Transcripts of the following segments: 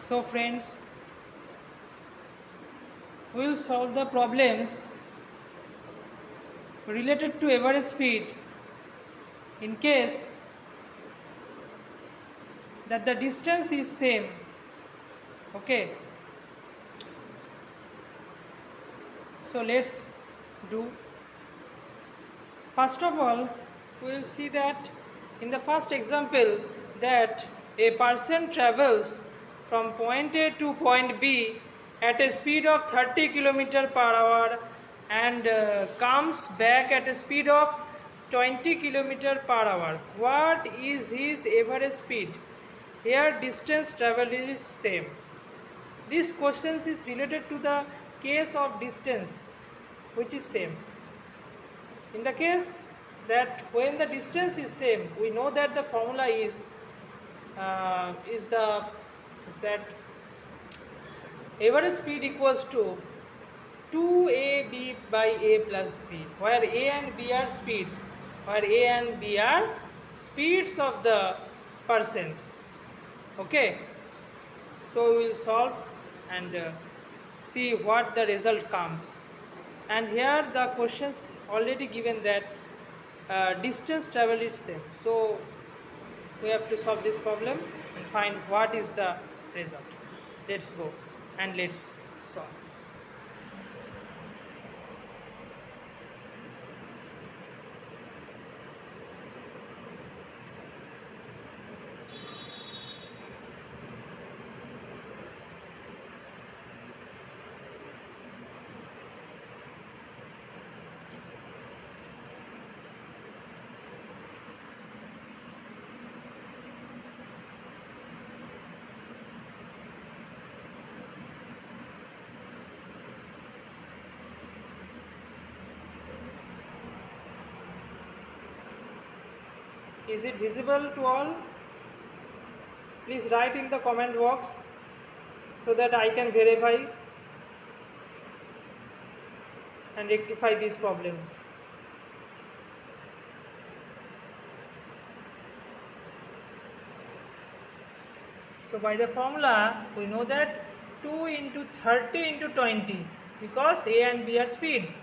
So friends, we will solve the problems related to average speed in case that the distance is same. Okay, so let's do. First of all, we will see that in the first example that a person travels from point A to point B at a speed of 30 km per hour and comes back at a speed of 20 km per hour. What is his average speed? Here distance traveled is same. This question is related to the case of distance which is same. In the case that when the distance is same, we know that the formula is that average speed equals to 2ab by a plus b, where a and b are speeds, of the persons. Okay, so we will solve and see what the result comes. And here the questions already given that distance travel is same. So we have to solve this problem and find what is the result. Let's go and let's solve. Is it visible to all? Please write in the comment box so that I can verify and rectify these problems. So by the formula we know that 2 into 30 into 20, because A and B are speeds.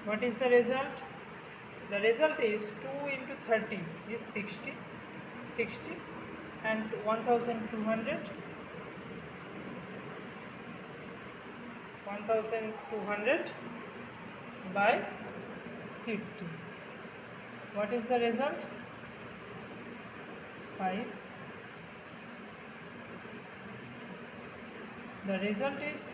What is the result? The result is 2 into 30 is 60, and 1200 by 50. What is the result? 5. The result is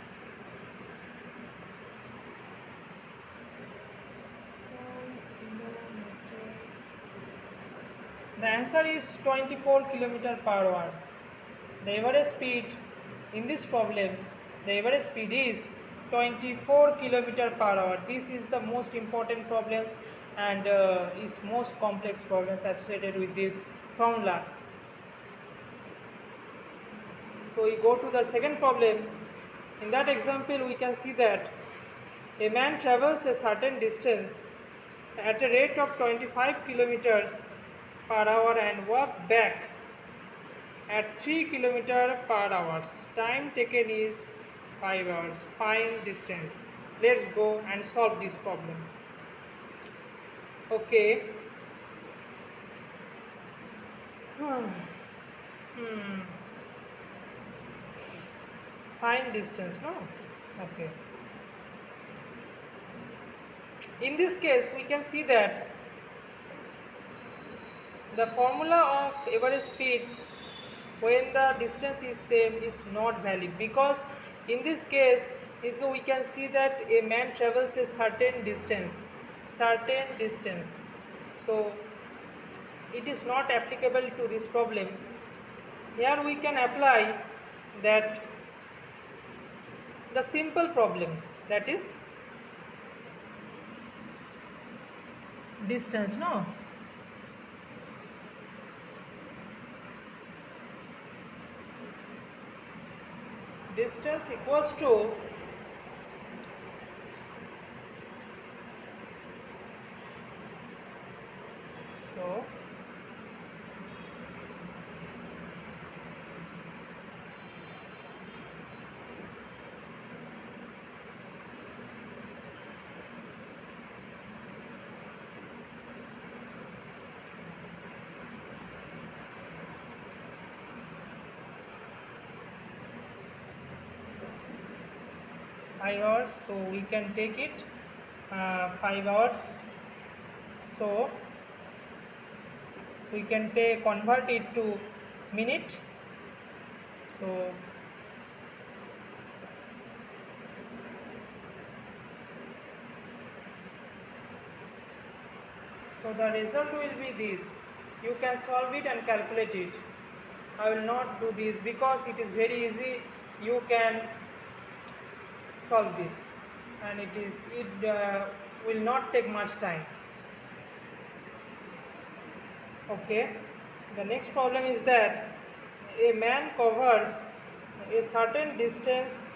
the answer is 24 km per hour. The average speed in this problem, the average speed is 24 km per hour. This is the most important problems and is most complex problems associated with this formula. So we go to the second problem. In that example, we can see that a man travels a certain distance at a rate of 25 kilometers per hour and walk back at 3 kilometers per hour. Time taken is 5 hours. Find distance. Let's go and solve this problem. Okay. Find distance, no? Okay. In this case, we can see that the formula of average speed when the distance is same is not valid, because in this case we can see that a man travels a certain distance. So it is not applicable to this problem. Here we can apply that the simple problem, that is distance, no? Distance equals to so hours, so we can take it 5 hours, so we can take convert it to minute, so the result will be this. You can solve it and calculate it. I will not do this because it is very easy. You can solve this, and it will not take much time. Okay, the next problem is that a man covers a certain distance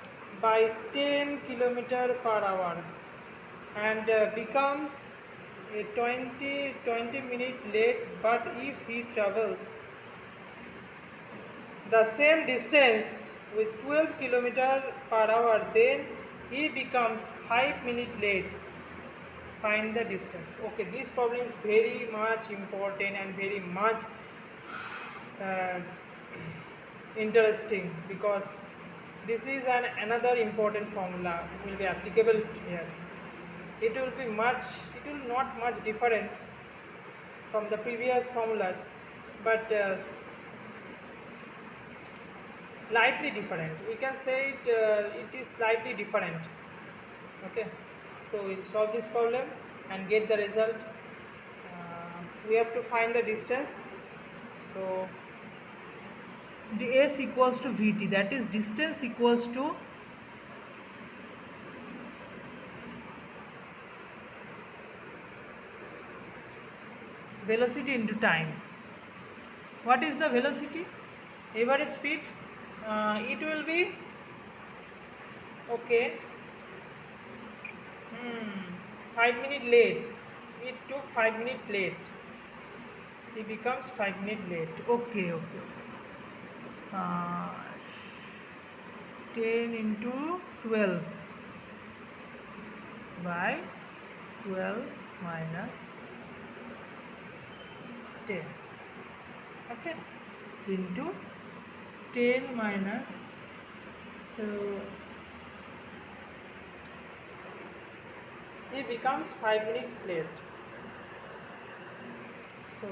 by 10 kilometer per hour and becomes a 20 minute late, but if he travels the same distance with 12 kilometer per hour, then he becomes 5 minutes late. Find the distance. Okay, this problem is very much important and very much uh, interesting, because this is another important formula will be applicable here. It will not much different from the previous formulas, but slightly different. We can say it is slightly different. Okay, so we'll solve this problem and get the result. We have to find the distance. So ds equals to vt, that is distance equals to velocity into time. What is the velocity? Average speed, it will be okay. 5 minutes late. It took 5 minutes late. It becomes 5 minutes late. Okay. 10 into 12 by 12 minus 10. Okay, into 10 minus, so it becomes 5 minutes late. So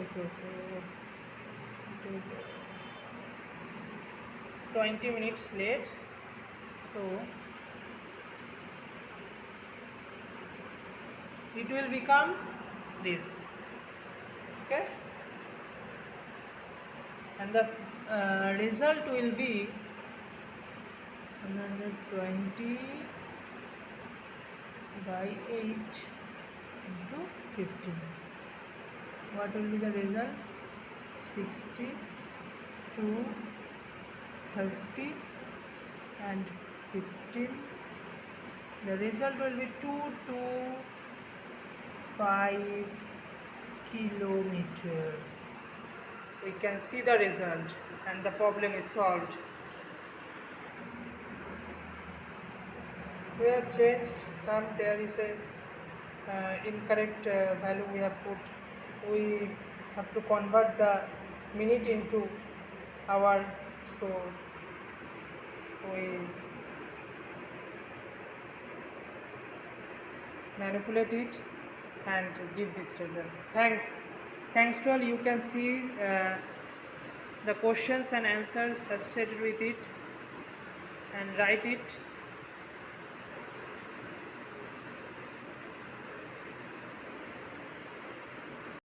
20 minutes late. So it will become this. Okay, and the result will be 120 by 8 into 15. What will be the result? 60 to 30 and 15. The result will be 2 to 5 kilometer. We can see the result and the problem is solved. We have changed some, there is a incorrect value we have put. We have to convert the minute into hour, so we manipulate it and give this result. Thanks to all. You can see the questions and answers associated with it and write it.